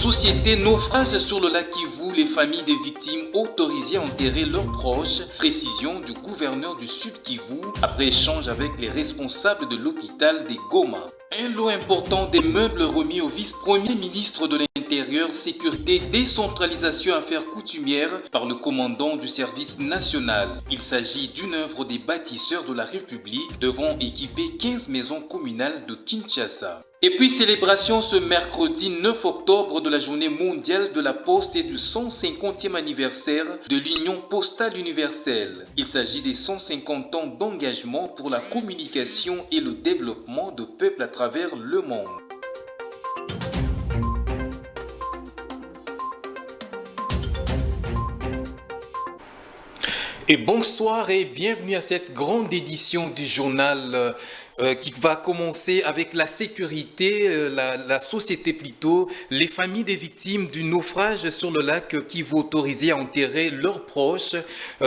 société naufrage sur le lac Kivu, les familles des victimes autorisées à enterrer leurs proches. Précision du gouverneur du Sud Kivu après échange avec les responsables de l'hôpital des Goma. Un lot important des meubles remis au vice-premier ministre de l'Intérieur, Sécurité, Décentralisation et Affaires coutumières par le commandant du service national. Il s'agit d'une œuvre des bâtisseurs de la République devant équiper 15 maisons communales de Kinshasa. Et puis célébration ce mercredi 9 octobre de la journée mondiale de la poste et du 150e anniversaire de l'Union postale universelle. Il s'agit des 150 ans d'engagement pour la communication et le développement de peuples à travers le monde. Et bonsoir et bienvenue à cette grande édition du journal qui va commencer avec la sécurité, la société plutôt, les familles des victimes du naufrage sur le lac qui vont autoriser à enterrer leurs proches,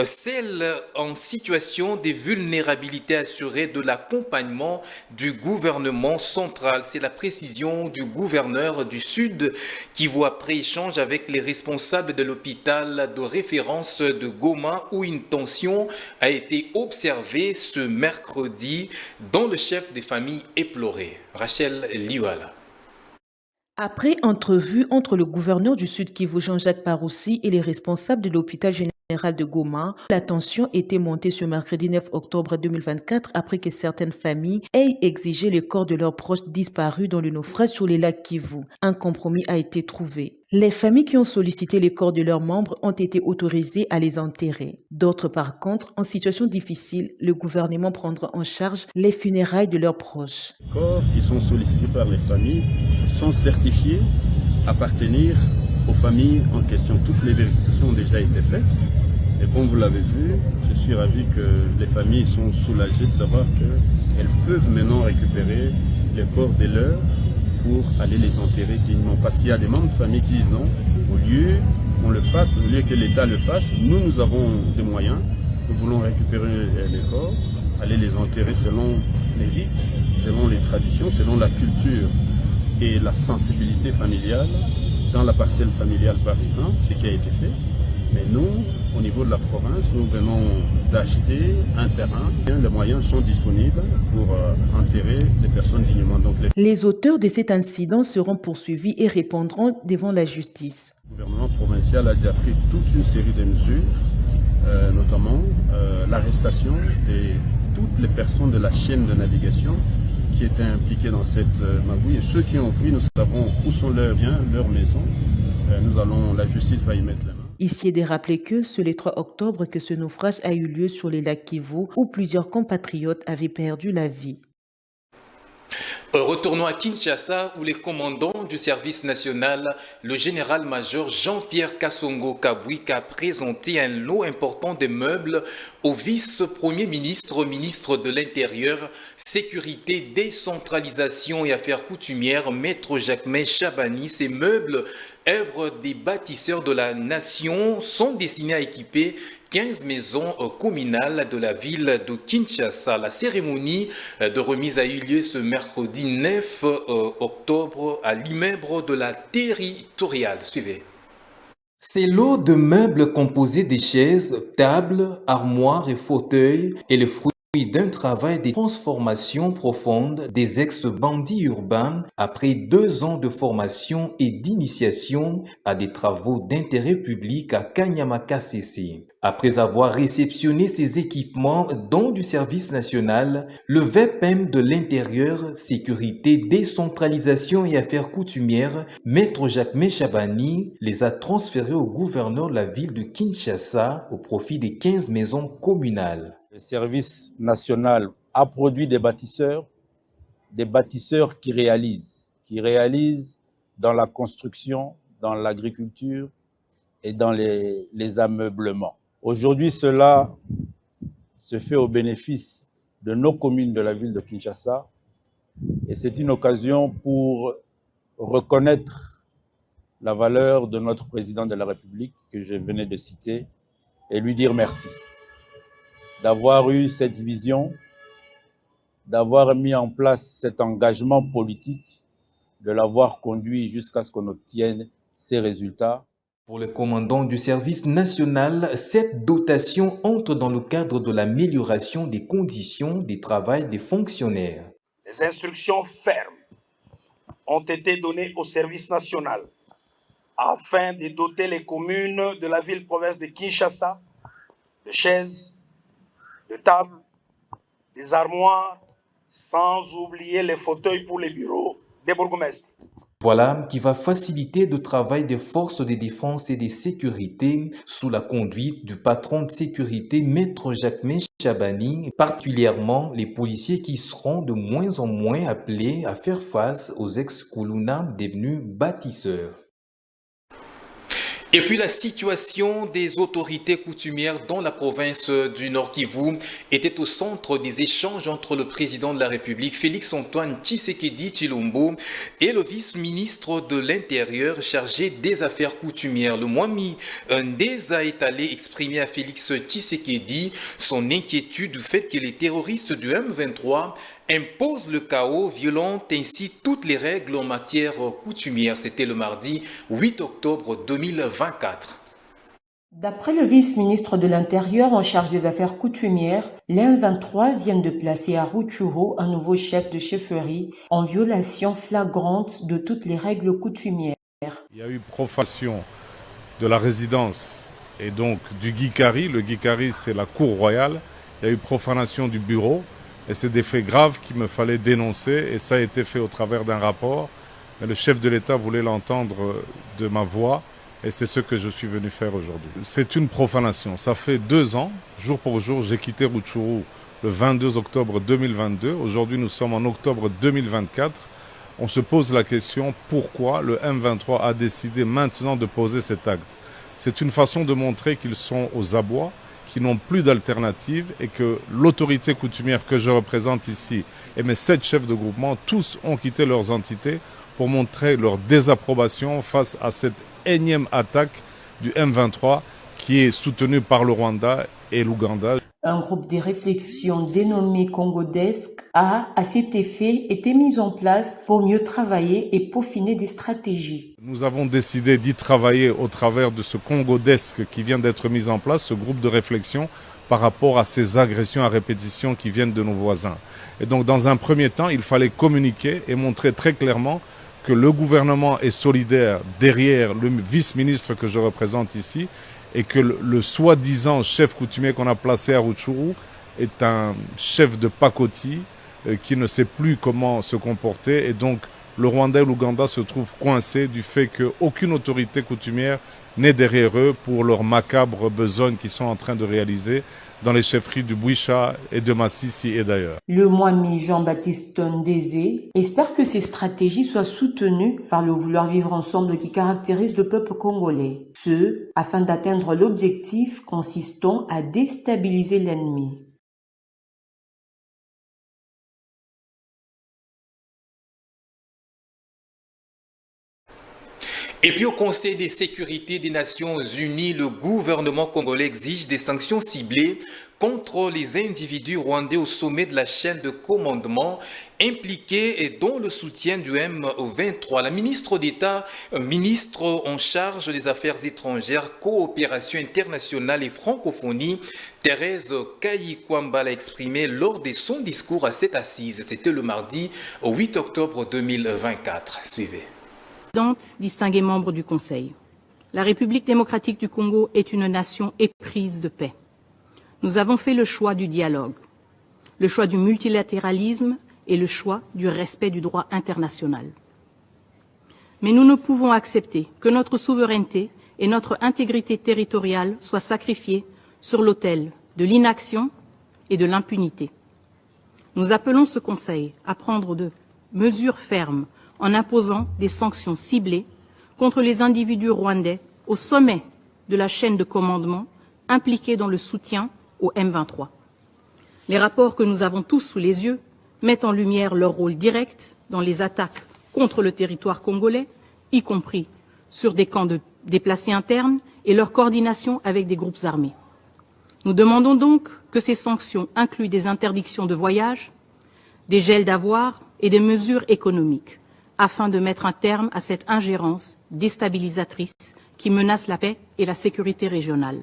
celles en situation de vulnérabilité assurée de l'accompagnement du gouvernement central. C'est la précision du gouverneur du Sud qui voit après échange avec les responsables de l'hôpital de référence de Goma où une tension a été observée ce mercredi dans le chef des familles éplorées, Rachel Liwala. Après entrevue entre le gouverneur du Sud Kivu, Jean-Jacques Paroussi, et les responsables de l'hôpital général de Goma, la tension était montée ce mercredi 9 octobre 2024 après que certaines familles aient exigé le corps de leurs proches disparus dans le naufrage sur les lacs Kivu. Un compromis a été trouvé. Les familles qui ont sollicité les corps de leurs membres ont été autorisées à les enterrer. D'autres, par contre, en situation difficile, le gouvernement prendra en charge les funérailles de leurs proches. Les corps qui sont sollicités par les familles sont certifiés appartenir aux familles en question. Toutes les vérifications ont déjà été faites. Et comme vous l'avez vu, je suis ravi que les familles sont soulagées de savoir qu'elles peuvent maintenant récupérer les corps des leurs pour aller les enterrer dignement. Parce qu'il y a des membres de famille qui disent non, au lieu qu'on le fasse, au lieu que l'État le fasse, nous avons des moyens, nous voulons récupérer les corps, aller les enterrer selon les rites, selon les traditions, selon la culture et la sensibilité familiale, dans la parcelle familiale par exemple, ce qui a été fait. Mais nous, au niveau de la province, nous venons d'acheter un terrain. Les moyens sont disponibles pour enterrer les personnes dignement. Donc, les auteurs de cet incident seront poursuivis et répondront devant la justice. Le gouvernement provincial a déjà pris toute une série de mesures, notamment l'arrestation de toutes les personnes de la chaîne de navigation qui étaient impliquées dans cette magouille. Et ceux qui ont fui, nous savons où sont leurs biens, leurs maisons. La justice va y mettre la main. Ici est de rappeler que c'est le 3 octobre que ce naufrage a eu lieu sur les lacs Kivu où plusieurs compatriotes avaient perdu la vie. Retournons à Kinshasa où les commandants du service national, le général-major Jean-Pierre Kassongo Kabwika a présenté un lot important de meubles au vice-premier ministre, ministre de l'Intérieur, Sécurité, Décentralisation et Affaires coutumières, maître Jacquemin Chabani. Ces meubles, œuvres des bâtisseurs de la nation, sont destinés à équiper 15 maisons communales de la ville de Kinshasa. La cérémonie de remise a eu lieu ce mercredi 9 octobre à l'immeuble de la territoriale. Suivez. Ces lots de meubles composés de chaises, tables, armoires et fauteuils et le fruit d'un travail de transformation profonde des ex-bandits urbains après 2 ans de formation et d'initiation à des travaux d'intérêt public à Kanyama-KCC. Après avoir réceptionné ces équipements dont du service national, le VPM de l'Intérieur, Sécurité, Décentralisation et Affaires coutumières, maître Jacquemin Chabani, les a transférés au gouverneur de la ville de Kinshasa au profit des 15 maisons communales. Le service national a produit des bâtisseurs qui réalisent dans la construction, dans l'agriculture et dans les ameublements. Aujourd'hui, cela se fait au bénéfice de nos communes de la ville de Kinshasa et c'est une occasion pour reconnaître la valeur de notre président de la République que je venais de citer et lui dire merci d'avoir eu cette vision, d'avoir mis en place cet engagement politique, de l'avoir conduit jusqu'à ce qu'on obtienne ces résultats. Pour le commandant du service national, cette dotation entre dans le cadre de l'amélioration des conditions de travail des fonctionnaires. Les instructions fermes ont été données au service national afin de doter les communes de la ville-province de Kinshasa de chaises, de tables, des armoires, sans oublier les fauteuils pour les bureaux des bourgmestres. Voilà qui va faciliter le travail des forces de défense et de sécurité sous la conduite du patron de sécurité, Maître Jacquemain Chabani, particulièrement les policiers qui seront de moins en moins appelés à faire face aux ex-Kuluna devenus bâtisseurs. Et puis la situation des autorités coutumières dans la province du Nord Kivu était au centre des échanges entre le président de la République, Félix-Antoine Tshisekedi Tshilombo, et le vice-ministre de l'Intérieur chargé des affaires coutumières. Le Mwami Ndeza est allé exprimer à Félix Tshisekedi son inquiétude du fait que les terroristes du M23 impose le chaos, violant ainsi toutes les règles en matière coutumière. C'était le mardi 8 octobre 2024. D'après le vice-ministre de l'Intérieur en charge des affaires coutumières, les M23 viennent de placer à Rutshuru un nouveau chef de chefferie en violation flagrante de toutes les règles coutumières. Il y a eu profanation de la résidence et donc du Guikari. Le Guikari, c'est la cour royale. Il y a eu profanation du bureau. Et c'est des faits graves qu'il me fallait dénoncer et ça a été fait au travers d'un rapport. Mais le chef de l'État voulait l'entendre de ma voix et c'est ce que je suis venu faire aujourd'hui. C'est une profanation. Ça fait 2 ans, jour pour jour, j'ai quitté Rutshuru le 22 octobre 2022. Aujourd'hui, nous sommes en octobre 2024. On se pose la question pourquoi le M23 a décidé maintenant de poser cet acte. C'est une façon de montrer qu'ils sont aux abois, qui n'ont plus d'alternative et que l'autorité coutumière que je représente ici et mes 7 chefs de groupement, tous ont quitté leurs entités pour montrer leur désapprobation face à cette énième attaque du M23 qui est soutenue par le Rwanda et l'Ouganda. Un groupe de réflexion dénommé Congo-Desk a, à cet effet, été mis en place pour mieux travailler et peaufiner des stratégies. Nous avons décidé d'y travailler au travers de ce Congo-Desk qui vient d'être mis en place, ce groupe de réflexion par rapport à ces agressions à répétition qui viennent de nos voisins. Et donc dans un premier temps, il fallait communiquer et montrer très clairement que le gouvernement est solidaire derrière le vice-ministre que je représente ici et que le soi-disant chef coutumier qu'on a placé à Rutshuru est un chef de pacotille qui ne sait plus comment se comporter. Et donc le Rwanda et l'Ouganda se trouvent coincés du fait qu'aucune autorité coutumière n'est derrière eux pour leurs macabres besognes qu'ils sont en train de réaliser dans les chefferies du Bouicha et de Massissi et d'ailleurs. Le Mwami Jean-Baptiste Ndezé espère que ces stratégies soient soutenues par le vouloir vivre ensemble qui caractérise le peuple congolais. Ce, afin d'atteindre l'objectif consistant à déstabiliser l'ennemi. Et puis au Conseil de sécurité des Nations Unies, le gouvernement congolais exige des sanctions ciblées contre les individus rwandais au sommet de la chaîne de commandement impliqués et dont le soutien du M23. La ministre d'État, ministre en charge des Affaires étrangères, coopération internationale et francophonie, Thérèse Kayikwamba l'a exprimé lors de son discours à cette assise. C'était le mardi 8 octobre 2024. Suivez. Distingués membres du Conseil, la République démocratique du Congo est une nation éprise de paix. Nous avons fait le choix du dialogue, le choix du multilatéralisme et le choix du respect du droit international. Mais nous ne pouvons accepter que notre souveraineté et notre intégrité territoriale soient sacrifiées sur l'autel de l'inaction et de l'impunité. Nous appelons ce Conseil à prendre de mesures fermes en imposant des sanctions ciblées contre les individus rwandais au sommet de la chaîne de commandement impliqués dans le soutien au M23. Les rapports que nous avons tous sous les yeux mettent en lumière leur rôle direct dans les attaques contre le territoire congolais, y compris sur des camps de déplacés internes et leur coordination avec des groupes armés. Nous demandons donc que ces sanctions incluent des interdictions de voyage, des gels d'avoirs et des mesures économiques, afin de mettre un terme à cette ingérence déstabilisatrice qui menace la paix et la sécurité régionale.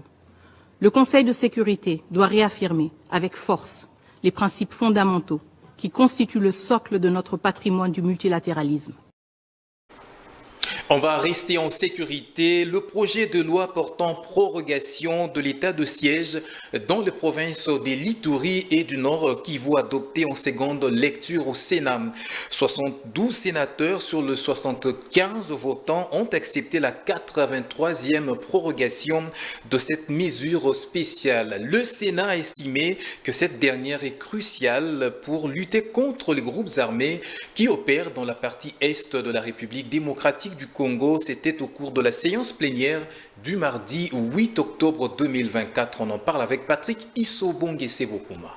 Le Conseil de sécurité doit réaffirmer avec force les principes fondamentaux qui constituent le socle de notre patrimoine du multilatéralisme. On va rester en sécurité. Le projet de loi portant prorogation de l'état de siège dans les provinces de l'Ituri et du Nord Kivu adopté en seconde lecture au Sénat. 72 sénateurs sur les 75 votants ont accepté la 83e prorogation de cette mesure spéciale. Le Sénat a estimé que cette dernière est cruciale pour lutter contre les groupes armés qui opèrent dans la partie est de la République démocratique du Congo. C'était au cours de la séance plénière du mardi 8 octobre 2024. On en parle avec Patrick Issobonge-Sebokuma.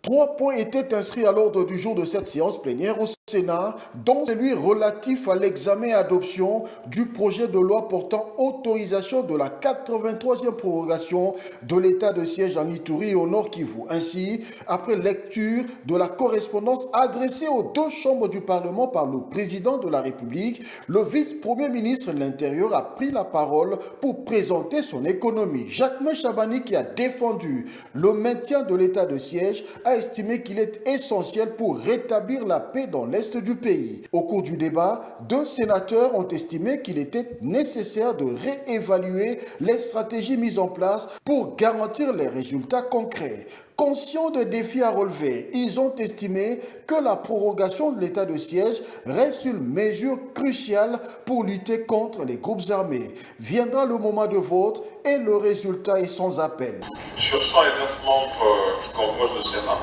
3 points étaient inscrits à l'ordre du jour de cette séance plénière au Sénat, dont celui relatif à l'examen et adoption du projet de loi portant autorisation de la 83e prorogation de l'état de siège en Ituri et au Nord Kivu. Ainsi, après lecture de la correspondance adressée aux 2 chambres du Parlement par le président de la République, le vice-premier ministre de l'Intérieur a pris la parole pour présenter son économie. Jacquemain Chabani, qui a défendu le maintien de l'état de siège, a estimé qu'il est essentiel pour rétablir la paix dans l'Est du pays. Au cours du débat, 2 sénateurs ont estimé qu'il était nécessaire de réévaluer les stratégies mises en place pour garantir les résultats concrets. Conscients des défis à relever, ils ont estimé que la prorogation de l'état de siège reste une mesure cruciale pour lutter contre les groupes armés. Viendra le moment de vote et le résultat est sans appel. Sur 109 membres qui composent le Sénat,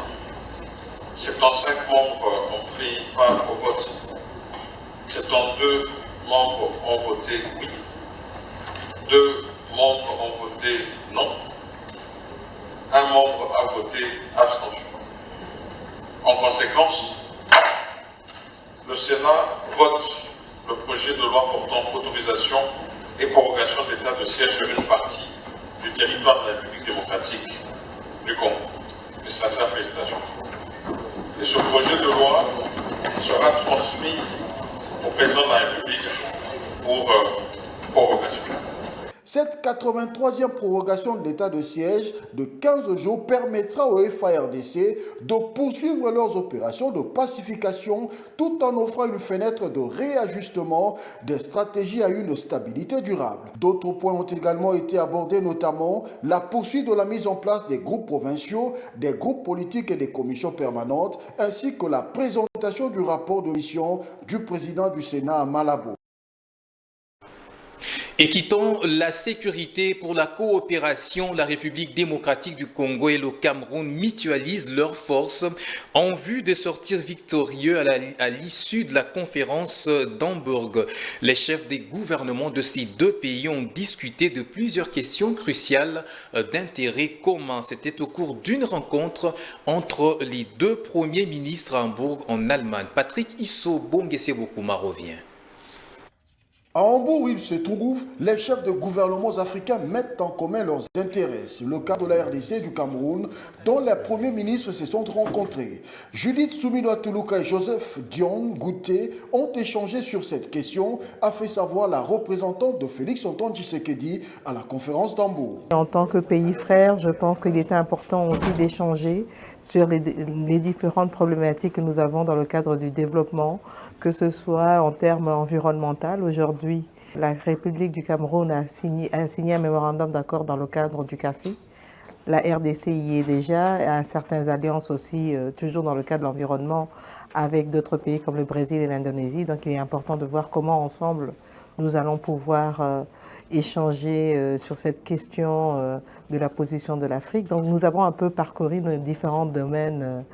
75 membres ont pris part au vote. 72 membres ont voté oui. 2 membres ont voté non. 1 membre a voté abstention. En conséquence, le Sénat vote le projet de loi portant autorisation et prorogation de l'état de siège sur une partie du territoire de la République démocratique du Congo. Et sincères félicitations. Et ce projet de loi sera transmis au président de la République pour prorogation. Cette 83e prorogation de l'état de siège de 15 jours permettra aux FARDC de poursuivre leurs opérations de pacification tout en offrant une fenêtre de réajustement des stratégies à une stabilité durable. D'autres points ont également été abordés, notamment la poursuite de la mise en place des groupes provinciaux, des groupes politiques et des commissions permanentes, ainsi que la présentation du rapport de mission du président du Sénat à Malabo. Et quittons la sécurité pour la coopération, la République démocratique du Congo et le Cameroun mutualisent leurs forces en vue de sortir victorieux à l'issue de la conférence d'Hambourg. Les chefs des gouvernements de ces 2 pays ont discuté de plusieurs questions cruciales d'intérêt commun. C'était au cours d'une rencontre entre les 2 premiers ministres à Hambourg en Allemagne. Patrick Issobonge-Sebokuma revient. À Hambourg, où ils se trouvent, les chefs de gouvernements africains mettent en commun leurs intérêts. C'est le cas de la RDC et du Cameroun, dont les premiers ministres se sont rencontrés. Judith Suminwa-Tuluka et Joseph Dion Gouté ont échangé sur cette question, a fait savoir la représentante de Félix Antoine Tshisekedi à la conférence d'Hambourg. En tant que pays frère, je pense qu'il était important aussi d'échanger sur les différentes problématiques que nous avons dans le cadre du développement, que ce soit en termes environnementaux. Aujourd'hui, la République du Cameroun a signé un mémorandum d'accord dans le cadre du café. La RDC y est déjà, a certaines alliances aussi, toujours dans le cadre de l'environnement, avec d'autres pays comme le Brésil et l'Indonésie. Donc il est important de voir comment ensemble nous allons pouvoir échanger sur cette question de la position de l'Afrique. Donc nous avons un peu parcouru nos différents domaines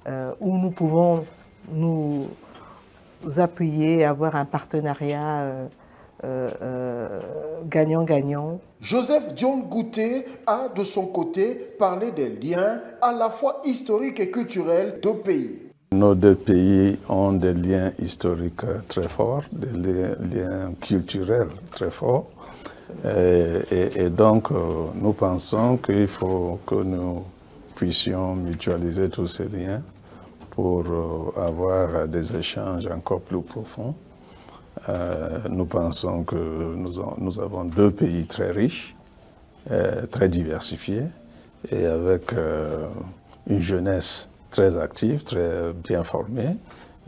où nous pouvons nous appuyer et avoir un partenariat gagnant-gagnant. Joseph Dion Gouté a de son côté parlé des liens à la fois historiques et culturels de pays. Nos 2 pays ont des liens historiques très forts, des liens culturels très forts. Et donc, nous pensons qu'il faut que nous puissions mutualiser tous ces liens pour avoir des échanges encore plus profonds. Nous pensons que nous avons deux pays très riches, très diversifiés, et avec une jeunesse très active, très bien formée,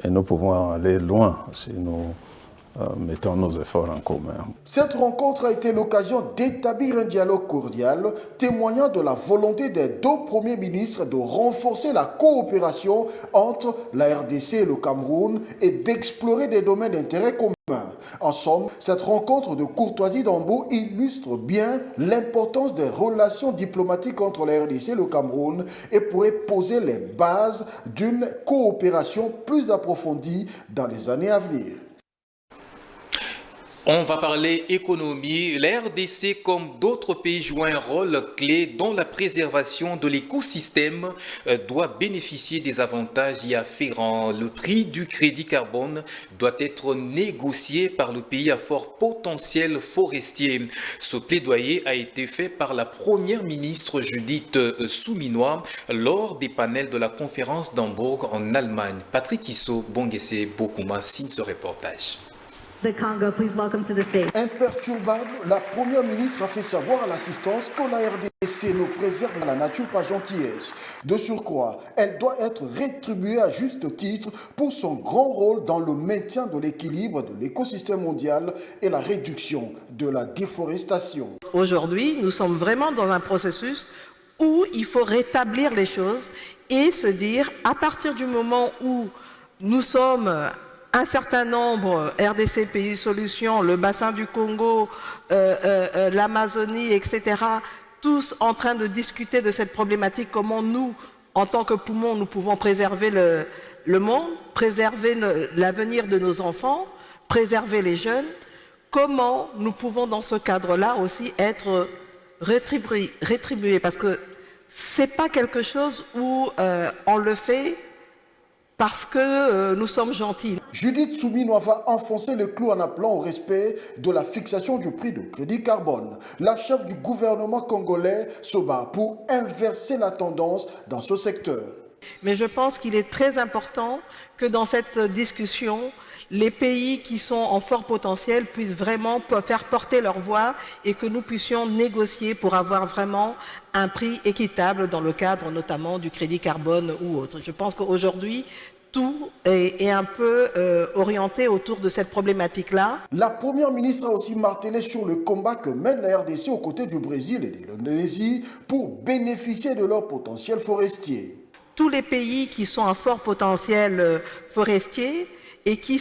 et nous pouvons aller loin si nous mettons nos efforts en commun. Cette rencontre a été l'occasion d'établir un dialogue cordial, témoignant de la volonté des deux premiers ministres de renforcer la coopération entre la RDC et le Cameroun et d'explorer des domaines d'intérêt commun. En somme, cette rencontre de courtoisie d'Ambo illustre bien l'importance des relations diplomatiques entre la RDC et le Cameroun et pourrait poser les bases d'une coopération plus approfondie dans les années à venir. On va parler économie. La RDC, comme d'autres pays, joue un rôle clé dans la préservation de l'écosystème, doit bénéficier des avantages y afférents. Le prix du crédit carbone doit être négocié par le pays à fort potentiel forestier. Ce plaidoyer a été fait par la première ministre Judith Suminwa lors des panels de la conférence d'Hambourg en Allemagne. Patrick Isso, Bongese Bokuma signe ce reportage. The Congo, please welcome to the stage. Imperturbable, la première ministre a fait savoir à l'assistance que la RDC nous préserve la nature par gentillesse. De surcroît, elle doit être rétribuée à juste titre pour son grand rôle dans le maintien de l'équilibre de l'écosystème mondial et la réduction de la déforestation. Aujourd'hui, nous sommes vraiment dans un processus où il faut rétablir les choses et se dire, à partir du moment où nous sommes un certain nombre, RDC, Pays Solutions, le bassin du Congo, l'Amazonie, etc., tous en train de discuter de cette problématique, comment nous, en tant que poumons, nous pouvons préserver le monde, préserver l'avenir de nos enfants, préserver les jeunes, comment nous pouvons dans ce cadre-là aussi être rétribués, parce que ce n'est pas quelque chose où on le fait parce que nous sommes gentils. Judith Suminwa va enfoncer le clou en appelant au respect de la fixation du prix du crédit carbone. La chef du gouvernement congolais se bat pour inverser la tendance dans ce secteur. Mais je pense qu'il est très important que dans cette discussion, les pays qui sont en fort potentiel puissent vraiment faire porter leur voix et que nous puissions négocier pour avoir vraiment un prix équitable dans le cadre notamment du crédit carbone ou autre. Je pense qu'aujourd'hui, tout est un peu orienté autour de cette problématique-là. La première ministre a aussi martelé sur le combat que mène la RDC aux côtés du Brésil et de l'Indonésie pour bénéficier de leur potentiel forestier. Tous les pays qui sont à fort potentiel forestier et qui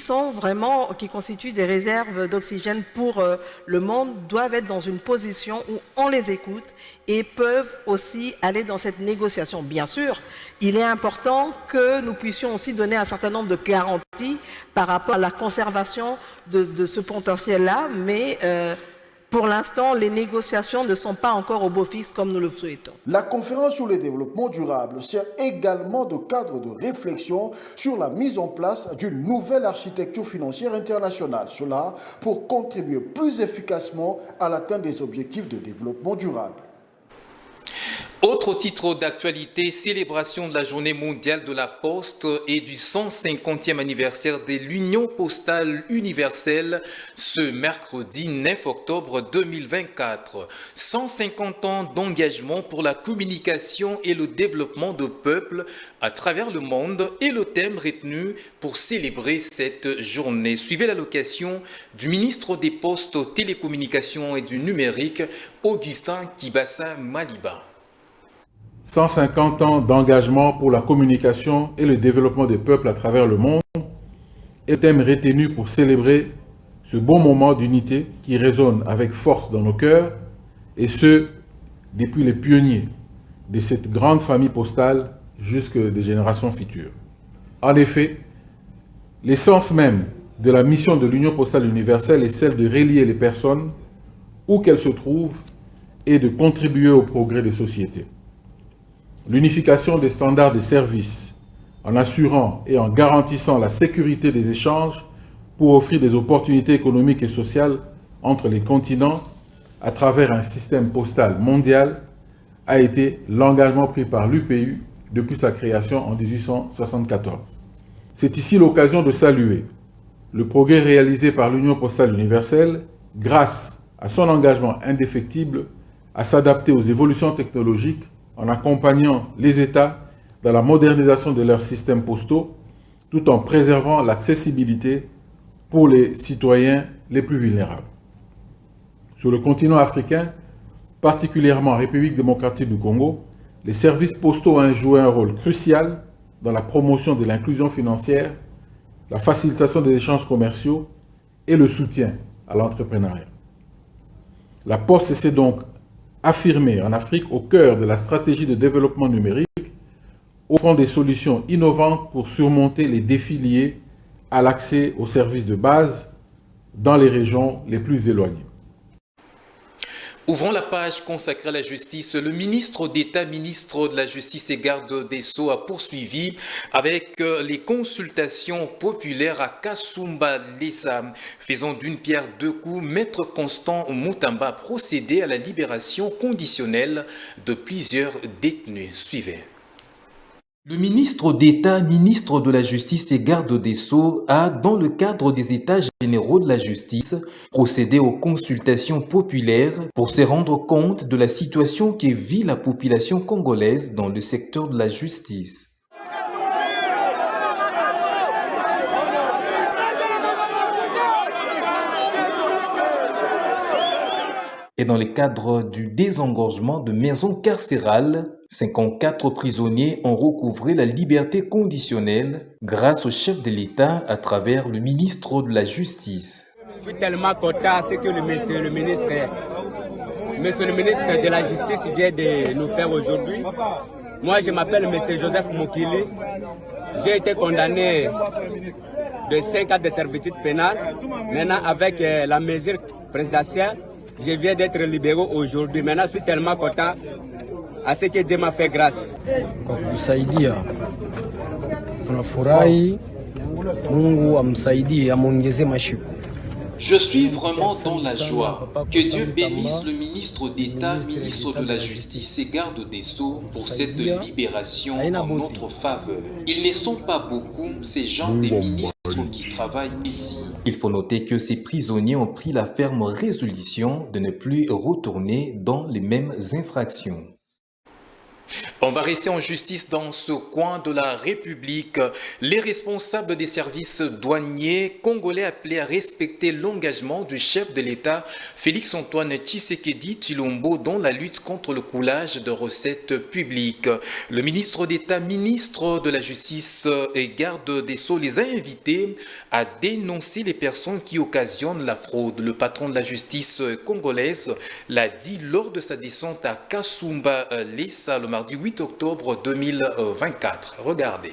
constituent des réserves d'oxygène pour le monde, doivent être dans une position où on les écoute et peuvent aussi aller dans cette négociation. Bien sûr, il est important que nous puissions aussi donner un certain nombre de garanties par rapport à la conservation de ce potentiel-là, mais pour l'instant, les négociations ne sont pas encore au beau fixe comme nous le souhaitons. La conférence sur le développement durable sert également de cadre de réflexion sur la mise en place d'une nouvelle architecture financière internationale. Cela pour contribuer plus efficacement à l'atteinte des objectifs de développement durable. Autre titre d'actualité, célébration de la journée mondiale de la poste et du 150e anniversaire de l'Union postale universelle ce mercredi 9 octobre 2024. 150 ans d'engagement pour la communication et le développement de peuples à travers le monde est le thème retenu pour célébrer cette journée. Suivez l'allocation du ministre des Postes, Télécommunications et du Numérique, Augustin Kibassa Maliba. 150 ans d'engagement pour la communication et le développement des peuples à travers le monde est le thème retenu pour célébrer ce beau moment d'unité qui résonne avec force dans nos cœurs, et ce, depuis les pionniers de cette grande famille postale jusque des générations futures. En effet, l'essence même de la mission de l'Union postale universelle est celle de relier les personnes où qu'elles se trouvent et de contribuer au progrès des sociétés. L'unification des standards de service en assurant et en garantissant la sécurité des échanges pour offrir des opportunités économiques et sociales entre les continents à travers un système postal mondial a été l'engagement pris par l'UPU depuis sa création en 1874. C'est ici l'occasion de saluer le progrès réalisé par l'Union postale universelle grâce à son engagement indéfectible à s'adapter aux évolutions technologiques en accompagnant les États dans la modernisation de leurs systèmes postaux tout en préservant l'accessibilité pour les citoyens les plus vulnérables. Sur le continent africain, particulièrement en République démocratique du Congo, les services postaux ont joué un rôle crucial dans la promotion de l'inclusion financière, la facilitation des échanges commerciaux et le soutien à l'entrepreneuriat. La Poste s'est donc affirmée en Afrique au cœur de la stratégie de développement numérique, offrant des solutions innovantes pour surmonter les défis liés à l'accès aux services de base dans les régions les plus éloignées. Ouvrons la page consacrée à la justice. Le ministre d'État, ministre de la Justice et garde des Sceaux a poursuivi avec les consultations populaires à Kasumba-Lessa. Faisant d'une pierre deux coups, Maître Constant Moutamba a procédé à la libération conditionnelle de plusieurs détenus. Suivez. Le ministre d'État, ministre de la Justice et garde des Sceaux a, dans le cadre des États généraux de la justice, procédé aux consultations populaires pour se rendre compte de la situation que vit la population congolaise dans le secteur de la justice. Et dans le cadre du désengorgement de maisons carcérales, 54 prisonniers ont recouvré la liberté conditionnelle grâce au chef de l'État à travers le ministre de la Justice. Je suis tellement content ce que le monsieur le ministre de la Justice vient de nous faire aujourd'hui. Moi, je m'appelle monsieur Joseph Mokili. J'ai été condamné de 5 ans de servitude pénale. Maintenant, avec la mesure présidentielle, je viens d'être libéré aujourd'hui. Maintenant, je suis tellement content à ce que Dieu m'a fait grâce. Kwa kusaidia tunafurahi, Mungu amsaidie, amuongeze mashiku. Je suis vraiment dans la joie. Que Dieu bénisse le ministre d'État, ministre de la Justice et garde des Sceaux pour cette libération en notre faveur. Ils ne sont pas beaucoup, ces gens des ministres qui travaillent ici. Il faut noter que ces prisonniers ont pris la ferme résolution de ne plus retourner dans les mêmes infractions. On va rester en justice dans ce coin de la République. Les responsables des services douaniers congolais appelés à respecter l'engagement du chef de l'État, Félix-Antoine Tshisekedi Tshilombo, dans la lutte contre le coulage de recettes publiques. Le ministre d'État, ministre de la Justice et garde des Sceaux les a invités à dénoncer les personnes qui occasionnent la fraude. Le patron de la justice congolaise l'a dit lors de sa descente à Kasumba-Lessa le mardi 8 octobre 2024. Regardez.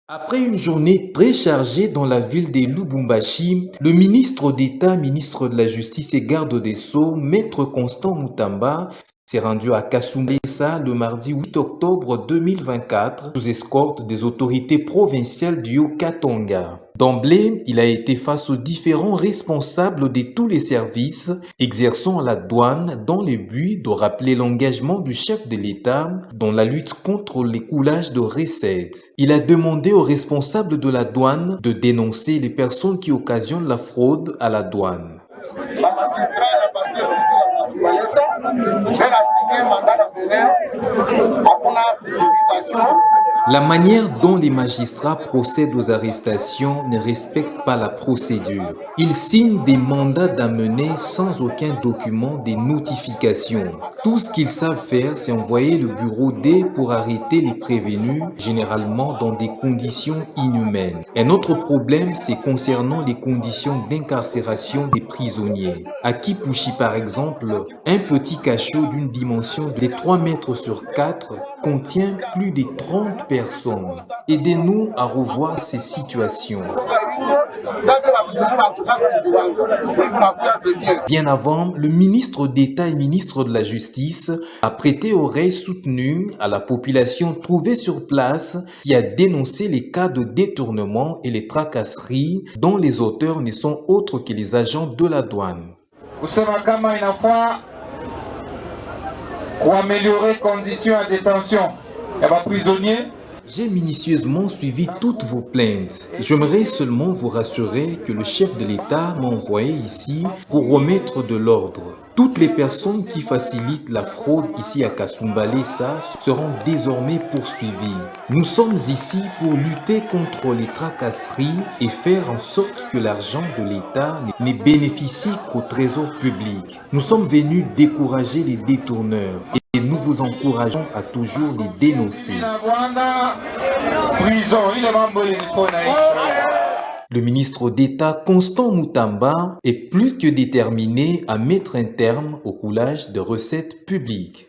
Après une journée très chargée dans la ville de Lubumbashi, le ministre d'État, ministre de la Justice et garde des Sceaux, Maître Constant Moutamba, s'est rendu à Kasumba-Lessa le mardi 8 octobre 2024 sous escorte des autorités provinciales du Haut-Katanga. D'emblée, il a été face aux différents responsables de tous les services exerçant à la douane dans le but de rappeler l'engagement du chef de l'État dans la lutte contre les coulages de recettes. Il a demandé aux responsables de la douane de dénoncer les personnes qui occasionnent la fraude à la douane. La manière dont les magistrats procèdent aux arrestations ne respecte pas la procédure. Ils signent des mandats d'amener sans aucun document des notifications. Tout ce qu'ils savent faire, c'est envoyer le bureau D pour arrêter les prévenus, généralement dans des conditions inhumaines. Un autre problème, c'est concernant les conditions d'incarcération des prisonniers. À Kipushi, par exemple, un petit cachot d'une dimension de 3 mètres sur 4 contient plus de 30 personnes. Aidez-nous à revoir ces situations. Bien avant, le ministre d'État et ministre de la Justice a prêté oreille soutenue à la population trouvée sur place qui a dénoncé les cas de détournement et les tracasseries dont les auteurs ne sont autres que les agents de la douane. Pour améliorer conditions de détention J'ai minutieusement suivi toutes vos plaintes. J'aimerais seulement vous rassurer que le chef de l'État m'a envoyé ici pour remettre de l'ordre. Toutes les personnes qui facilitent la fraude ici à Kasumbalesa seront désormais poursuivies. Nous sommes ici pour lutter contre les tracasseries et faire en sorte que l'argent de l'État ne bénéficie qu'au trésor public. Nous sommes venus décourager les détourneurs et nous vous encourageons à toujours les dénoncer. Le ministre d'État Constant Moutamba est plus que déterminé à mettre un terme au coulage de recettes publiques.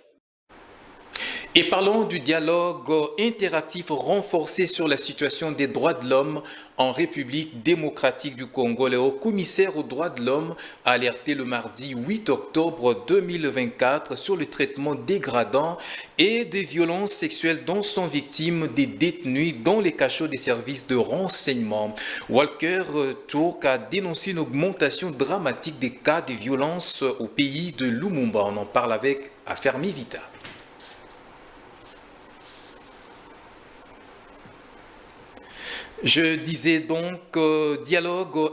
Et parlons du dialogue interactif renforcé sur la situation des droits de l'homme en République démocratique du Congo. Le haut-commissaire aux droits de l'homme a alerté le mardi 8 octobre 2024 sur le traitement dégradant et des violences sexuelles dont sont victimes des détenus dans les cachots des services de renseignement. Walker Turk a dénoncé une augmentation dramatique des cas de violences au pays de Lumumba. On en parle avec Affermi Vita. Je disais donc dialogue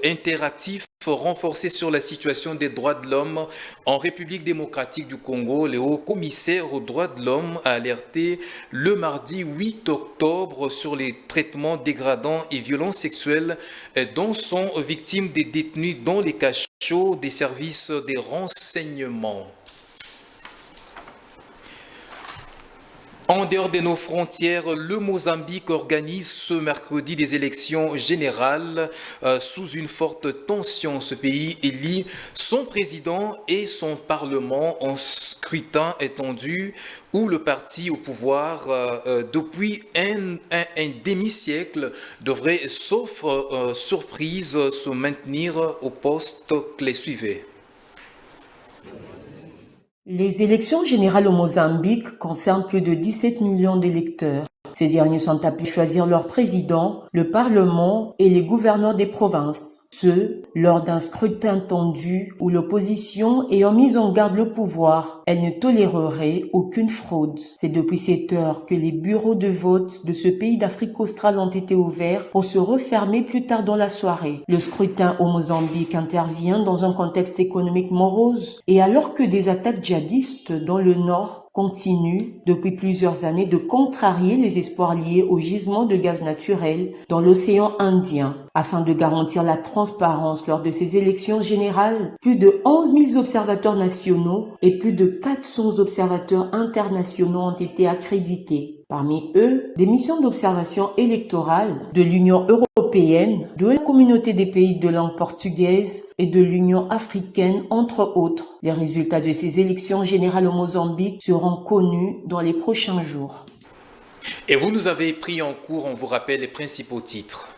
interactif renforcé sur la situation des droits de l'homme en République démocratique du Congo. Le haut-commissaire aux droits de l'homme a alerté le mardi 8 octobre sur les traitements dégradants et violences sexuelles dont sont victimes des détenus dans les cachots des services des renseignements. En dehors de nos frontières, le Mozambique organise ce mercredi des élections générales sous une forte tension. Ce pays élit son président et son parlement en scrutin étendu où le parti au pouvoir depuis un demi-siècle devrait, sauf surprise, se maintenir au poste que les suivait. Les élections générales au Mozambique concernent plus de 17 millions d'électeurs. Ces derniers sont appelés à choisir leur président, le Parlement et les gouverneurs des provinces. Ce, lors d'un scrutin tendu où l'opposition ayant mis en garde le pouvoir, elle ne tolérerait aucune fraude. C'est depuis 7 heures que les bureaux de vote de ce pays d'Afrique australe ont été ouverts pour se refermer plus tard dans la soirée. Le scrutin au Mozambique intervient dans un contexte économique morose et alors que des attaques djihadistes dans le nord continue depuis plusieurs années de contrarier les espoirs liés au gisement de gaz naturel dans l'océan Indien. Afin de garantir la transparence lors de ces élections générales, plus de 11 000 observateurs nationaux et plus de 400 observateurs internationaux ont été accrédités. Parmi eux, des missions d'observation électorale de l'Union européenne, de la communauté des pays de langue portugaise et de l'Union africaine, entre autres. Les résultats de ces élections générales au Mozambique seront connus dans les prochains jours. Et vous nous avez pris en cours, on vous rappelle les principaux titres.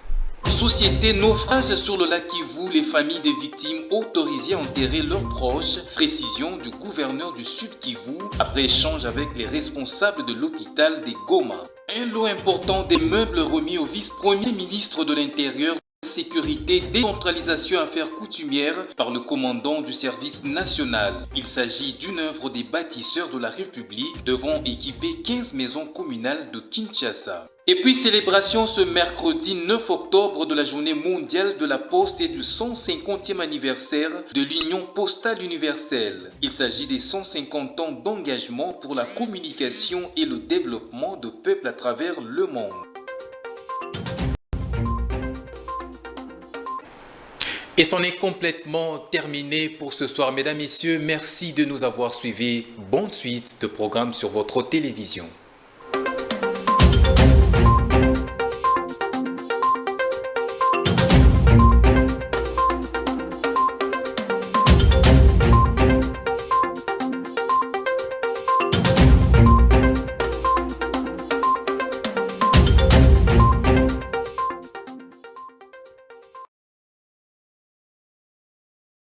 Société naufrage sur le lac Kivu, les familles des victimes autorisées à enterrer leurs proches. Précision du gouverneur du Sud Kivu après échange avec les responsables de l'hôpital des Goma. Un lot important des meubles remis au vice-premier ministre de l'Intérieur, Sécurité, décentralisation, affaires coutumières par le commandant du service national. Il s'agit d'une œuvre des bâtisseurs de la République devant équiper 15 maisons communales de Kinshasa. Et puis célébration ce mercredi 9 octobre de la journée mondiale de la poste et du 150e anniversaire de l'Union postale universelle. Il s'agit des 150 ans d'engagement pour la communication et le développement de peuples à travers le monde. Et c'en est complètement terminé pour ce soir. Mesdames, Messieurs, merci de nous avoir suivis. Bonne suite de programmes sur votre télévision.